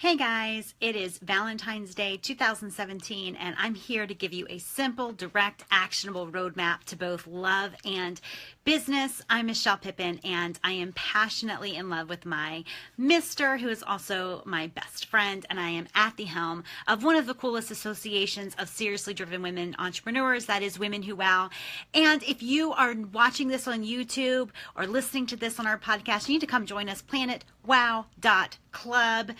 Hey guys, it is Valentine's Day 2017, and I'm here to give you a simple, direct, actionable roadmap to both love and business. I'm Michelle Pippin, and I am passionately in love with my mister, who is also my best friend, and I am at the helm of one of the coolest associations of seriously driven women entrepreneurs, that is Women Who Wow. And if you are watching this on YouTube or listening to this on our podcast, you need to come join us, PlanetWOW.club.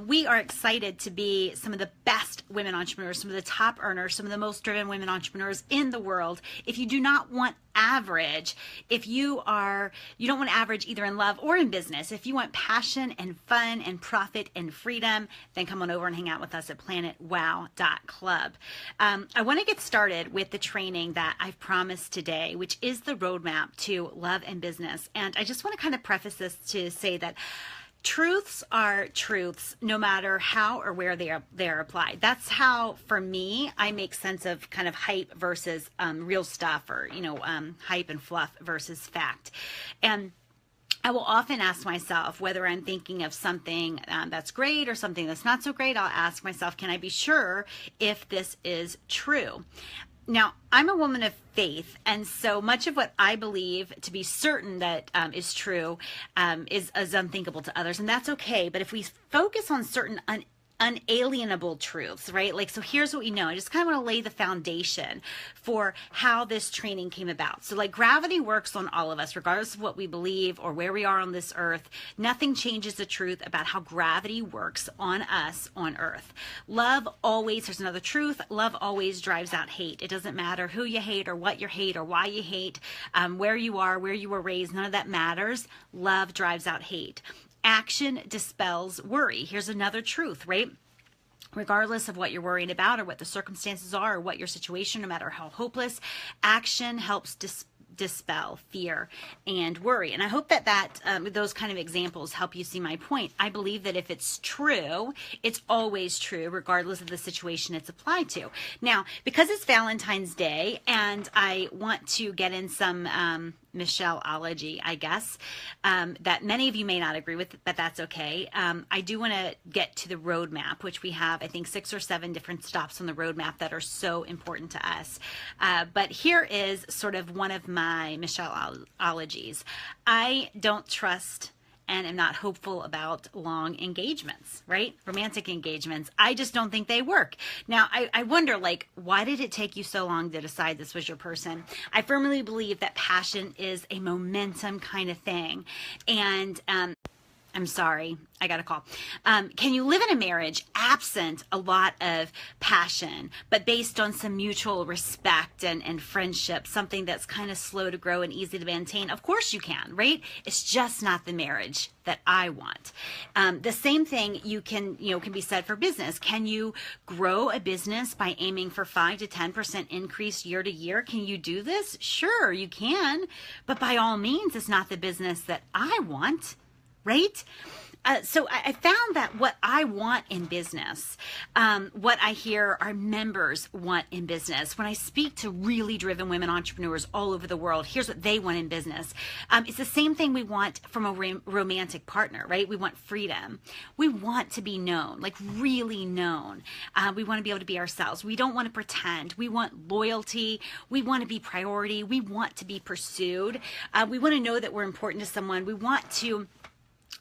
We are excited to be some of the best women entrepreneurs, some of the top earners, some of the most driven women entrepreneurs in the world. If you do not want average, if you don't want average either in love or in business, if you want passion and fun and profit and freedom, then come on over and hang out with us at PlanetWOW.club. I want to get started with the training that I've promised today, which is the roadmap to love and business. And I just want to kind of preface this to say that truths are truths no matter how or where they are applied. That's how, for me, I make sense of kind of hype versus real stuff, or, hype and fluff versus fact. And I will often ask myself whether I'm thinking of something that's great or something that's not so great. I'll ask myself, can I be sure if this is true? Now, I'm a woman of faith, and so much of what I believe to be certain that is true is unthinkable to others, and that's okay. But if we focus on certain unalienable truths, right? So here's what we know. I just kind of want to lay the foundation for how this training came about. So gravity works on all of us, regardless of what we believe or where we are on this earth. Nothing changes the truth about how gravity works on us on earth. Love always, there's another truth, love always drives out hate. It doesn't matter who you hate or what you hate or why you hate, where you are, where you were raised, none of that matters. Love drives out hate. Action dispels worry. Here's another truth, right? Regardless of what you're worried about or what the circumstances are or what your situation, no matter how hopeless, action helps dispel fear and worry. And I hope that those kind of examples help you see my point. I believe that if it's true, it's always true, regardless of the situation it's applied to. Now, because it's Valentine's Day, and I want to get in some Michelleology, I guess, that many of you may not agree with, but that's okay. I do want to get to the roadmap, which we have, I think, 6 or 7 different stops on the roadmap that are so important to us. But here is sort of one of my Michelleologies. I don't trust and am not hopeful about long engagements, right? Romantic engagements. I just don't think they work. Now, I wonder, why did it take you so long to decide this was your person? I firmly believe that passion is a momentum kind of thing. And I'm sorry, I got a call. Can you live in a marriage absent a lot of passion, but based on some mutual respect and friendship, something that's kind of slow to grow and easy to maintain? Of course you can, right? It's just not the marriage that I want. The same thing can be said for business. Can you grow a business by aiming for 5 to 10% increase year to year? Can you do this? Sure, you can, but by all means, it's not the business that I want. Right? So I found that what I want in business, what I hear our members want in business, when I speak to really driven women entrepreneurs all over the world, here's what they want in business. It's the same thing we want from a romantic partner, right? We want freedom. We want to be known, really known. We want to be able to be ourselves. We don't want to pretend. We want loyalty. We want to be priority. We want to be pursued. We want to know that we're important to someone. We want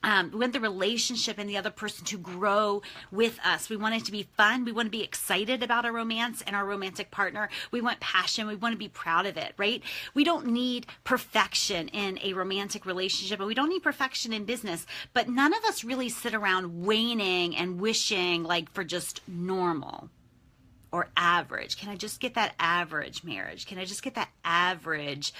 the relationship and the other person to grow with us. We want it to be fun. We want to be excited about our romance and our romantic partner. We want passion. We want to be proud of it, right? We don't need perfection in a romantic relationship, and we don't need perfection in business, but none of us really sit around waning and wishing for just normal or average. Can I just get that average marriage? Can I just get that average,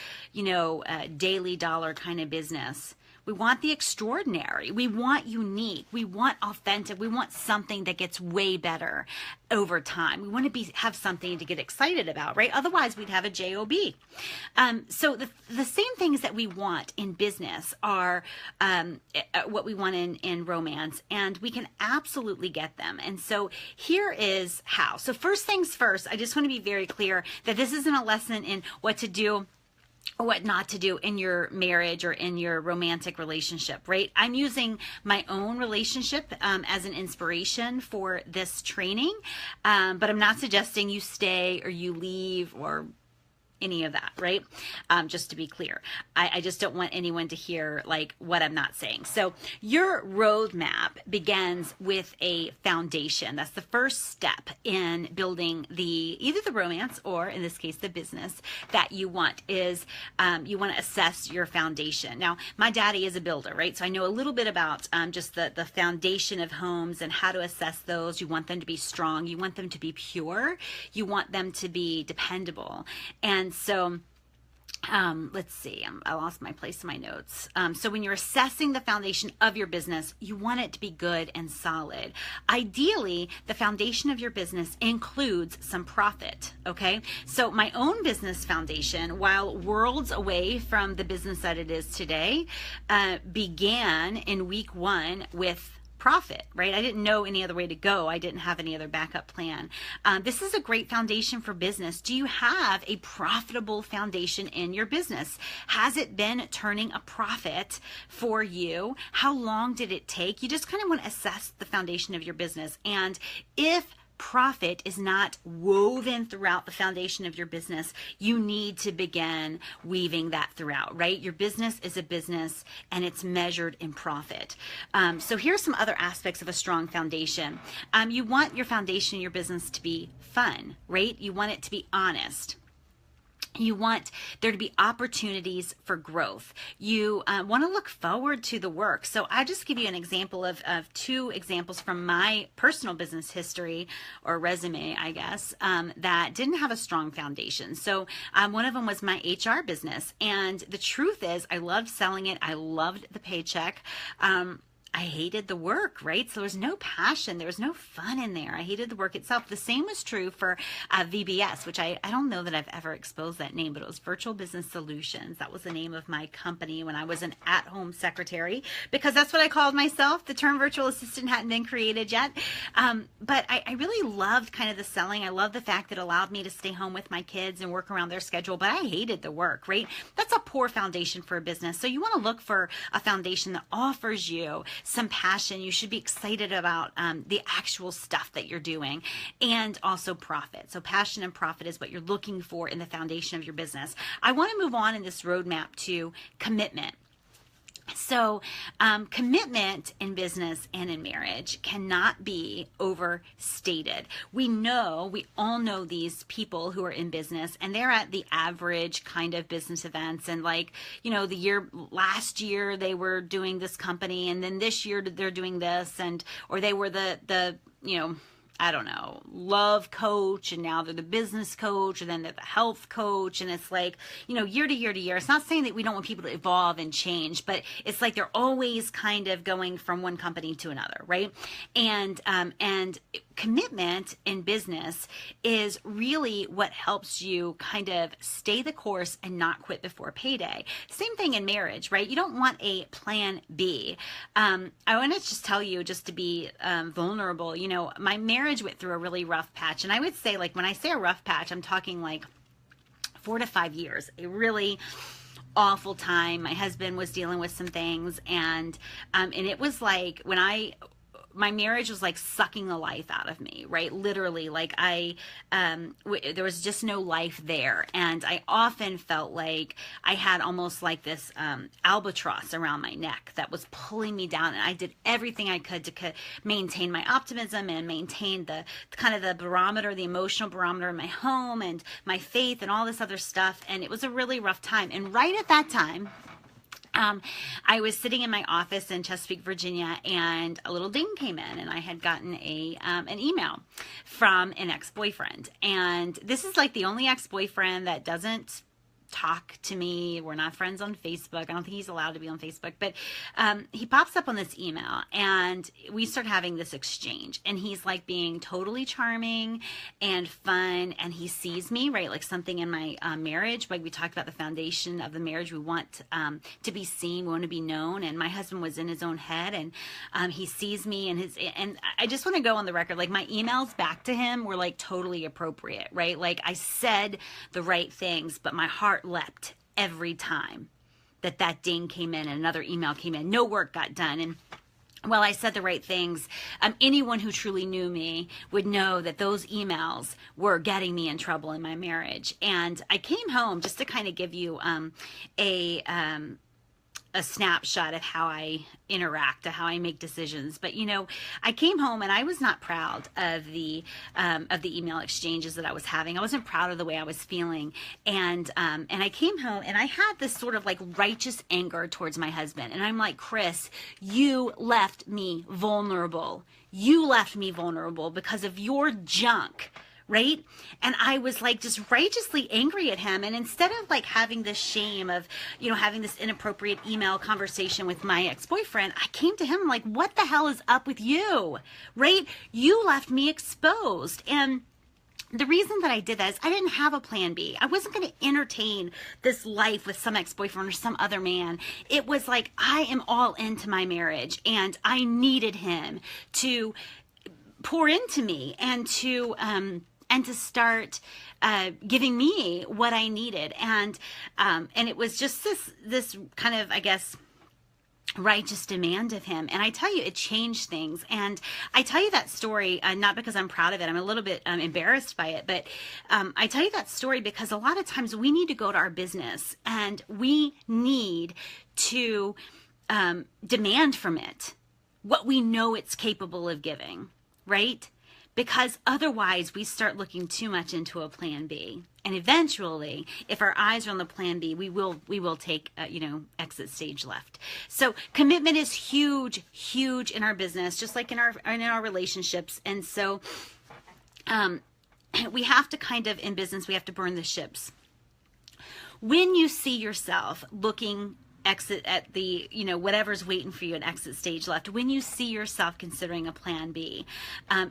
daily dollar kind of business? We want the extraordinary. We want unique. We want authentic. We want something that gets way better over time. We want to have something to get excited about, right? Otherwise, we'd have a job. So the same things that we want in business are what we want in romance, and we can absolutely get them. And so here is how. So first things first, I just want to be very clear that this isn't a lesson in what to do what not to do in your marriage or in your romantic relationship, right? I'm using my own relationship as an inspiration for this training, but I'm not suggesting you stay or you leave or any of that, right? Just to be clear, I just don't want anyone to hear like what I'm not saying. So your roadmap begins with a foundation. That's the first step in building either the romance or in this case, the business that you want is you want to assess your foundation. Now, my daddy is a builder, right? So I know a little bit about just the foundation of homes and how to assess those. You want them to be strong. You want them to be pure. You want them to be dependable. And so let's see, I lost my place in my notes. So when you're assessing the foundation of your business, you want it to be good and solid. Ideally, the foundation of your business includes some profit, okay? So my own business foundation, while worlds away from the business that it is today, began in week 1 with profit, right? I didn't know any other way to go. I didn't have any other backup plan. This is a great foundation for business. Do you have a profitable foundation in your business? Has it been turning a profit for you? How long did it take? You just kind of want to assess the foundation of your business. And if profit is not woven throughout the foundation of your business, you need to begin weaving that throughout, right? Your business is a business and it's measured in profit. So here's some other aspects of a strong foundation. You want your foundation in your business to be fun, right? You want it to be honest. You want there to be opportunities for growth. You want to look forward to the work. So I just give you an example of 2 examples from my personal business history or resume, I guess, that didn't have a strong foundation. So one of them was my HR business. And the truth is I loved selling it. I loved the paycheck. I hated the work, right? So there was no passion. There was no fun in there. I hated the work itself. The same was true for VBS, which I don't know that I've ever exposed that name, but it was Virtual Business Solutions. That was the name of my company when I was an at-home secretary, because that's what I called myself. The term virtual assistant hadn't been created yet. But I really loved kind of the selling. I loved the fact that it allowed me to stay home with my kids and work around their schedule, but I hated the work, right? That's a poor foundation for a business. So you want to look for a foundation that offers you some passion. You should be excited about the actual stuff that you're doing, and also profit. So passion and profit is what you're looking for in the foundation of your business. I want to move on in this roadmap to commitment. So commitment in business and in marriage cannot be overstated. We all know these people who are in business, and they're at the average kind of business events. And like, last year they were doing this company, and then this year they're doing this, or they were the I don't know, love coach, and now they're the business coach, and then they're the health coach. And it's like, year to year to year. It's not saying that we don't want people to evolve and change, but it's like they're always kind of going from one company to another, right? And commitment in business is really what helps you kind of stay the course and not quit before payday. Same thing in marriage, right? You don't want a plan B. I want to just tell you, just to be vulnerable, my marriage went through a really rough patch. And I would say, like, when I say a rough patch, I'm talking like 4 to 5 years, a really awful time. My husband was dealing with some things, and it was like my marriage was like sucking the life out of me, right? Literally, like there was just no life there. And I often felt like I had almost like this albatross around my neck that was pulling me down. And I did everything I could to maintain my optimism and maintain the kind of the barometer, the emotional barometer in my home and my faith and all this other stuff. And it was a really rough time. And right at that time, I was sitting in my office in Chesapeake, Virginia, and a little ding came in, and I had gotten an email from an ex-boyfriend. And this is like the only ex-boyfriend that doesn't talk to me. We're not friends on Facebook. I don't think he's allowed to be on Facebook, but he pops up on this email, and we start having this exchange, and he's like being totally charming and fun, and he sees me, right, like something in my marriage. Like we talked about the foundation of the marriage. We want to be seen, we want to be known, and my husband was in his own head, and he sees me, and I just want to go on the record, like my emails back to him were like totally appropriate, right? Like I said the right things, but my heart leapt every time that ding came in and another email came in. No work got done. And well, I said the right things. Anyone who truly knew me would know that those emails were getting me in trouble in my marriage. And I came home, just to kind of give you a snapshot of how I interact, of how I make decisions. But you know, I came home and I was not proud of the email exchanges that I was having. I wasn't proud of the way I was feeling, and I came home and I had this sort of like righteous anger towards my husband. And I'm like, Chris, you left me vulnerable. You left me vulnerable because of your junk. Right? And I was like just righteously angry at him. And instead of like having this shame of, you know, having this inappropriate email conversation with my ex-boyfriend, I came to him like, what the hell is up with you? Right? You left me exposed. And the reason that I did that is I didn't have a plan B. I wasn't going to entertain this life with some ex-boyfriend or some other man. It was like, I am all into my marriage and I needed him to pour into me and to start giving me what I needed. And it was just this kind of, I guess, righteous demand of him. And I tell you, it changed things. And I tell you that story, not because I'm proud of it. I'm a little bit embarrassed by it. But I tell you that story because a lot of times we need to go to our business and we need to demand from it what we know it's capable of giving, right? Because otherwise we start looking too much into a plan B. And eventually, if our eyes are on the plan B, we will take, exit stage left. So commitment is huge, huge in our business, just like in our relationships. And so we have to kind of, in business, we have to burn the ships. When you see yourself looking exit at the, whatever's waiting for you at exit stage left, when you see yourself considering a plan B,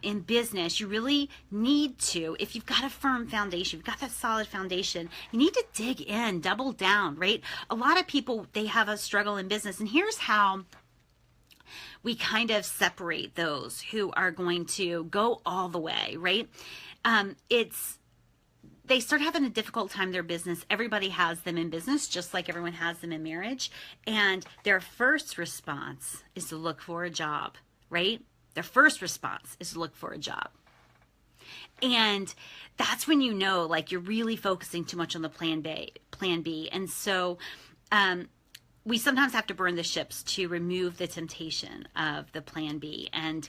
in business, you really need to, if you've got a firm foundation, you've got that solid foundation, you need to dig in, double down, right? A lot of people, they have a struggle in business, and here's how we kind of separate those who are going to go all the way, right? They start having a difficult time in their business. Everybody has them in business, just like everyone has them in marriage. And their first response is to look for a job, right? Their first response is to look for a job. And that's when you know, like, you're really focusing too much on the plan B. And so we sometimes have to burn the ships to remove the temptation of the plan B. And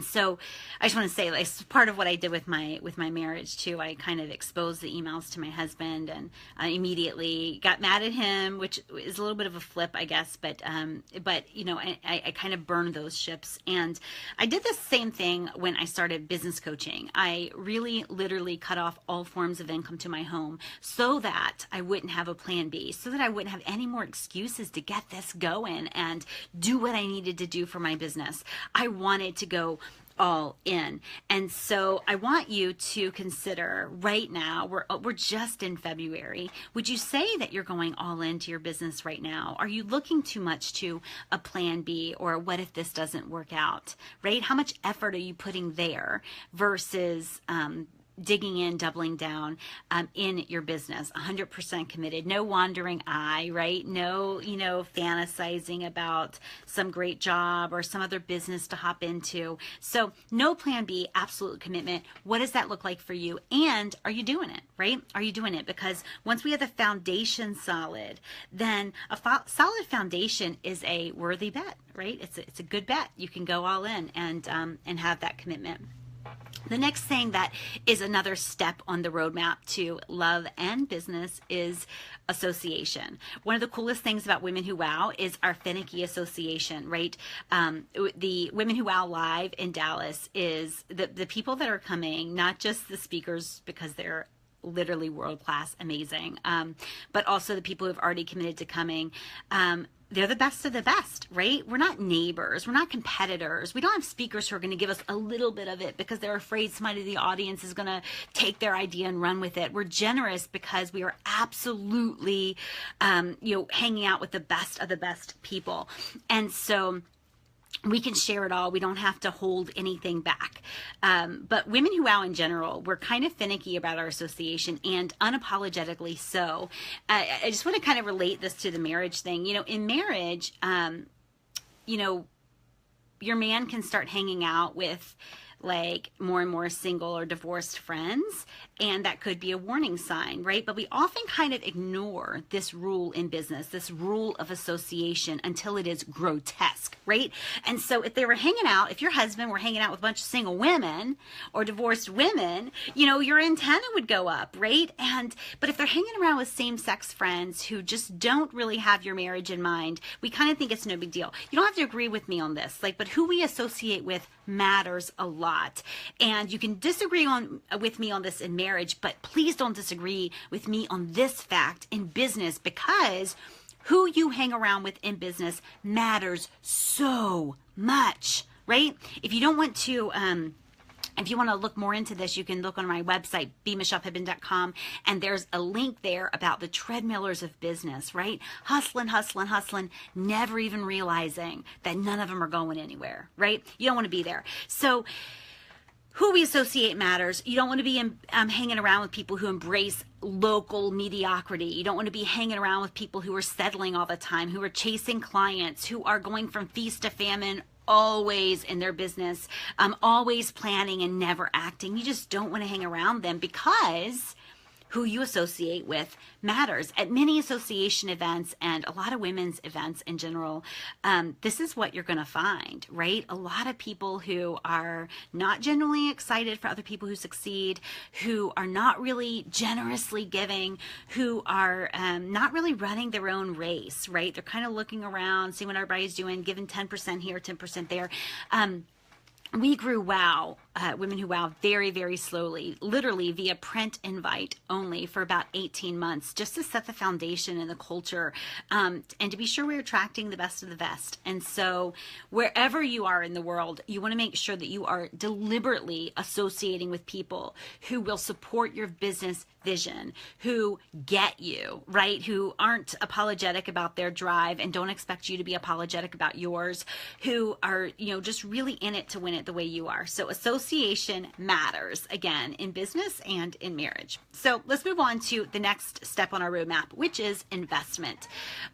so I just want to say, like, part of what I did with my marriage too, I kind of exposed the emails to my husband, and immediately got mad at him, which is a little bit of a flip, I guess, but I kind of burned those ships. And I did the same thing when I started business coaching. I really literally cut off all forms of income to my home so that I wouldn't have a plan B, so that I wouldn't have any more excuses to get this going and do what I needed to do for my business. I wanted to go all in. And so I want you to consider right now, we're just in February. Would you say that you're going all into your business right now? Are you looking too much to a plan B, or what if this doesn't work out, right? How much effort are you putting there versus digging in, doubling down in your business, 100% committed, no wandering eye, right? No, fantasizing about some great job or some other business to hop into. So no plan B, absolute commitment. What does that look like for you? And are you doing it, right? Are you doing it? Because once we have the foundation solid, then a solid foundation is a worthy bet, right? It's a good bet. You can go all in and have that commitment. The next thing that is another step on the roadmap to love and business is association. One of the coolest things about Women Who Wow is our finicky association, right? The Women Who Wow Live in Dallas is the people that are coming, not just the speakers because they're literally world-class, amazing, but also the people who have already committed to coming. They're the best of the best, right? We're not neighbors. We're not competitors. We don't have speakers who are going to give us a little bit of it because they're afraid somebody in the audience is going to take their idea and run with it. We're generous because we are absolutely, hanging out with the best of the best people. And so we can share it all. We don't have to hold anything back. But women who wow in general, we're kind of finicky about our association, and unapologetically so. I just want to kind of relate this to the marriage thing. You know, in marriage, you know, your man can start hanging out with like more and more single or divorced friends, and that could be a warning sign, right? But we often kind of ignore this rule in business, this rule of association, until it is grotesque, right? And so if they were hanging out, if your husband were hanging out with a bunch of single women or divorced women, you know, your antenna would go up, right? But if they're hanging around with same-sex friends who just don't really have your marriage in mind, we kind of think it's no big deal. You don't have to agree with me on this, but who we associate with matters a lot. And you can disagree with me on this in marriage, but please don't disagree with me on this fact in business, because who you hang around with in business matters so much, right? If you don't want to, if you want to look more into this, you can look on my website, bmichellepittman.com, and there's a link there about the treadmillers of business, right? Hustling, hustling, hustling, never even realizing that none of them are going anywhere, right? You don't want to be there. So who we associate matters. You don't want to be hanging around with people who embrace local mediocrity. You don't want to be hanging around with people who are settling all the time, who are chasing clients, who are going from feast to famine, always in their business, always planning and never acting. You just don't want to hang around them, because who you associate with matters. At many association events and a lot of women's events in general, this is what you're going to find, right? A lot of people who are not genuinely excited for other people who succeed, who are not really generously giving, who are not really running their own race, right? They're kind of looking around, seeing what everybody's doing, giving 10% here, 10% there. We grew WOW, Women Who WOW, very, very slowly, literally via print invite only for about 18 months, just to set the foundation and the culture, and to be sure we're attracting the best of the best. And so wherever you are in the world, you want to make sure that you are deliberately associating with people who will support your business vision, who get you, right? Who aren't apologetic about their drive and don't expect you to be apologetic about yours, who are, just really in it to win it the way you are. So association matters, again, in business and in marriage. So let's move on to the next step on our roadmap, which is investment.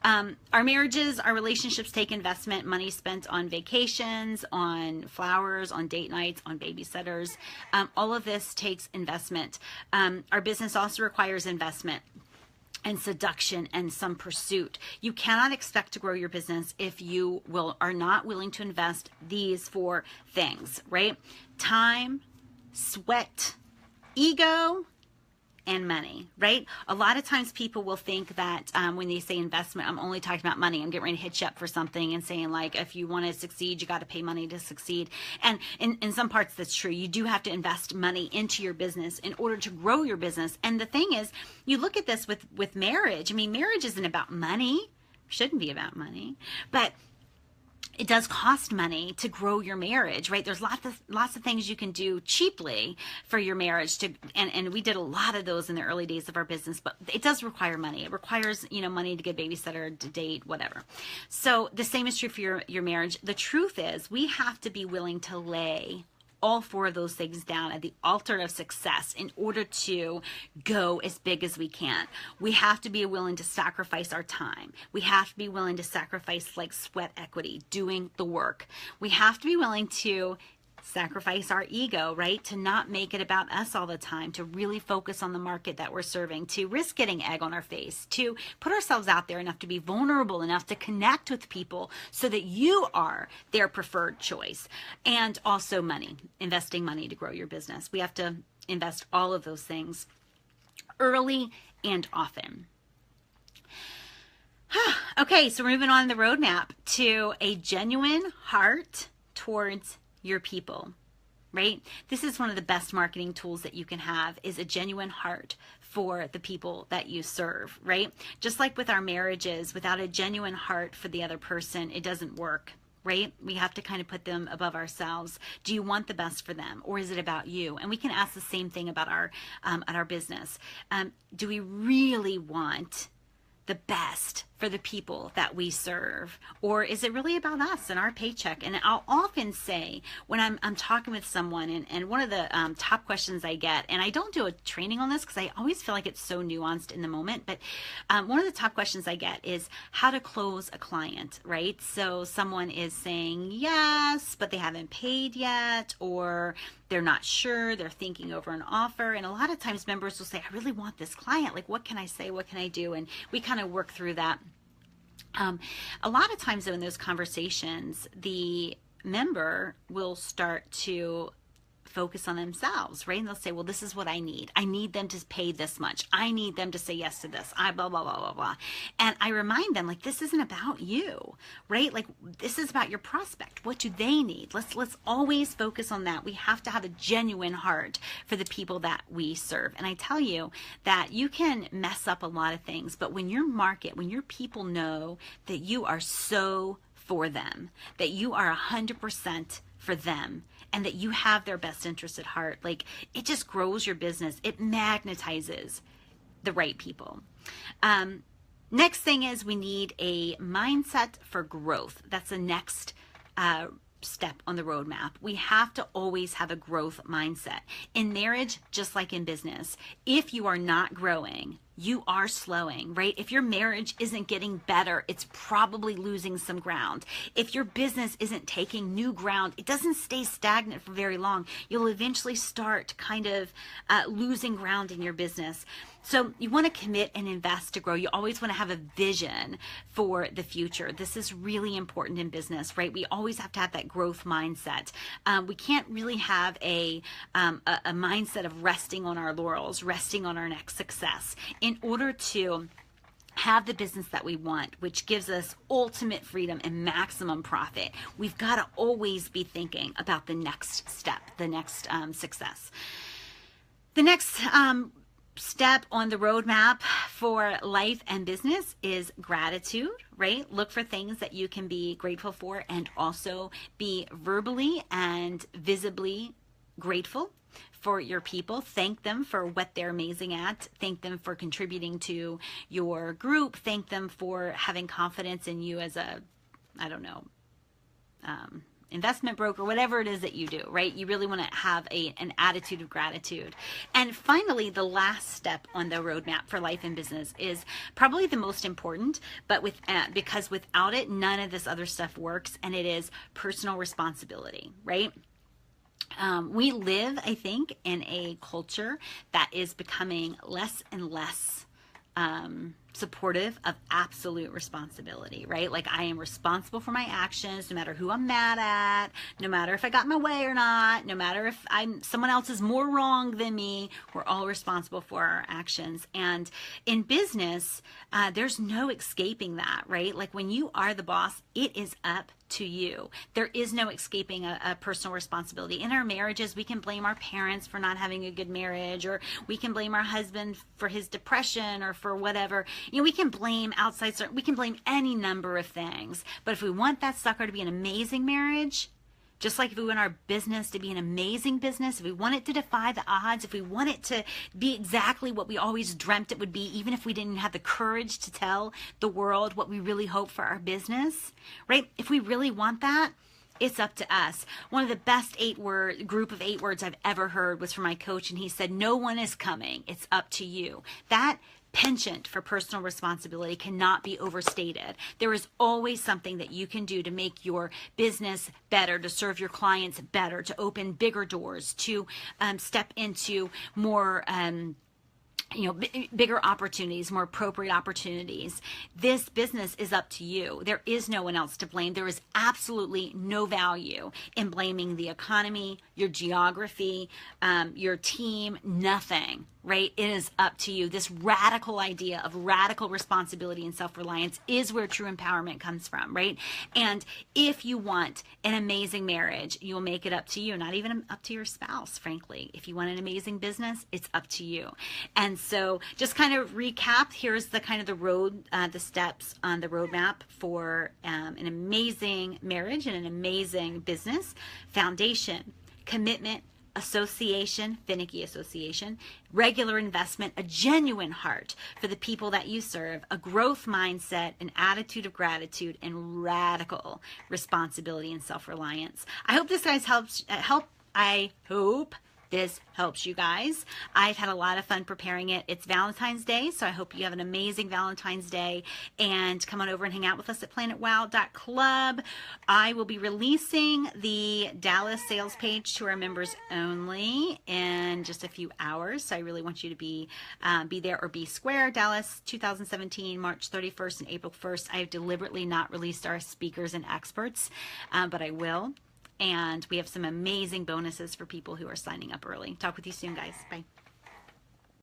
Our marriages, our relationships take investment, money spent on vacations, on flowers, on date nights, on babysitters. All of this takes investment. Our business also requires investment and seduction and some pursuit. You cannot expect to grow your business if you are not willing to invest these 4 things, right? Time, sweat, ego, and money, right? A lot of times people will think that when they say investment, I'm only talking about money. I'm getting ready to hit you up for something and saying, like, if you want to succeed, you got to pay money to succeed. And in some parts that's true. You do have to invest money into your business in order to grow your business. And the thing is, you look at this with marriage. I mean, marriage isn't about money. Shouldn't be about money. But it does cost money to grow your marriage, right? There's lots of things you can do cheaply for your marriage and we did a lot of those in the early days of our business, but it does require money. It requires, money to get a babysitter, to date, whatever. So the same is true for your marriage. The truth is, we have to be willing to lay all 4 of those things down at the altar of success in order to go as big as we can. We have to be willing to sacrifice our time. We have to be willing to sacrifice sweat equity, doing the work. We have to be willing to sacrifice our ego, right? To not make it about us all the time, to really focus on the market that we're serving, to risk getting egg on our face, to put ourselves out there enough to be vulnerable enough to connect with people so that you are their preferred choice. And also money, investing money to grow your business. We have to invest all of those things early and often. Okay, so we're moving on the roadmap to a genuine heart towards your people, right? This is one of the best marketing tools that you can have, is a genuine heart for the people that you serve, right? Just like with our marriages, without a genuine heart for the other person, it doesn't work, right? We have to kind of put them above ourselves. Do you want the best for them, or is it about you? And we can ask the same thing about our business. Do we really want the best for the people that we serve? Or is it really about us and our paycheck? And I'll often say when I'm talking with someone, and one of the top questions I get, and I don't do a training on this because I always feel like it's so nuanced in the moment, but one of the top questions I get is how to close a client, right? So someone is saying yes, but they haven't paid yet, or they're not sure, they're thinking over an offer. And a lot of times members will say, I really want this client. Like, what can I say? What can I do? And we kind of work through that. A lot of times though, in those conversations, the member will start to focus on themselves, right? And they'll say, well, this is what I need. I need them to pay this much. I need them to say yes to this. I blah, blah, blah, blah, blah. And I remind them, like, this isn't about you, right? Like, this is about your prospect. What do they need? Let's always focus on that. We have to have a genuine heart for the people that we serve. And I tell you that you can mess up a lot of things, but when your market, when your people know that you are so for them, that you are 100% for them, and that you have their best interest at heart, like, it just grows your business. It magnetizes the right people. Next thing is we need a mindset for growth. That's the next step on the roadmap. We have to always have a growth mindset. In marriage, just like in business, if you are not growing, you are slowing, right? If your marriage isn't getting better, it's probably losing some ground. If your business isn't taking new ground, it doesn't stay stagnant for very long. You'll eventually start kind of losing ground in your business. So you want to commit and invest to grow. You always want to have a vision for the future. This is really important in business, right? We always have to have that growth mindset. We can't really have a mindset of resting on our laurels, resting on our next success. In order to have the business that we want, which gives us ultimate freedom and maximum profit, we've got to always be thinking about the next step, the next success. The next step on the roadmap for life and business is gratitude, right? Look for things that you can be grateful for, and also be verbally and visibly grateful for your people. Thank them for what they're amazing at. Thank them for contributing to your group. Thank them for having confidence in you as a, I don't know, investment broker, whatever it is that you do, right? You really want to have an attitude of gratitude. And finally, the last step on the roadmap for life and business is probably the most important, but because without it, none of this other stuff works, and it is personal responsibility, right? We live, I think, in a culture that is becoming less and less supportive of absolute responsibility, right? Like, I am responsible for my actions, no matter who I'm mad at, no matter if I got my way or not, no matter if someone else is more wrong than me. We're all responsible for our actions. And in business, there's no escaping that, right? Like, when you are the boss, it is up to you. There is no escaping a personal responsibility. In our marriages, we can blame our parents for not having a good marriage, or we can blame our husband for his depression, or for whatever. You know, we can blame we can blame any number of things. But if we want that sucker to be an amazing marriage, just like if we want our business to be an amazing business, if we want it to defy the odds, if we want it to be exactly what we always dreamt it would be, even if we didn't have the courage to tell the world what we really hope for our business, right? If we really want that, it's up to us. One of the best group of 8 words I've ever heard was from my coach, and he said, no one is coming. It's up to you. That penchant for personal responsibility cannot be overstated. There is always something that you can do to make your business better, to serve your clients better, to open bigger doors, to step into more bigger opportunities, more appropriate opportunities. This business is up to you. There is no one else to blame. There is absolutely no value in blaming the economy, your geography, your team, nothing, right? It is up to you. This radical idea of radical responsibility and self-reliance is where true empowerment comes from, right? And if you want an amazing marriage, you'll make it up to you, not even up to your spouse, frankly. If you want an amazing business, it's up to you. And so just kind of recap, here's the kind of the steps on the roadmap for an amazing marriage and an amazing business. Foundation, commitment, association, finicky association, regular investment, a genuine heart for the people that you serve, a growth mindset, an attitude of gratitude, and radical responsibility and self-reliance. I hope this guys I hope this helps you guys. I've had a lot of fun preparing it. It's Valentine's Day, so I hope you have an amazing Valentine's Day, and come on over and hang out with us at PlanetWOW.club. I will be releasing the Dallas sales page to our members only in just a few hours, so I really want you to be there or be square. Dallas 2017, March 31st and April 1st. I have deliberately not released our speakers and experts, but I will. And we have some amazing bonuses for people who are signing up early. Talk with you soon, guys. Bye.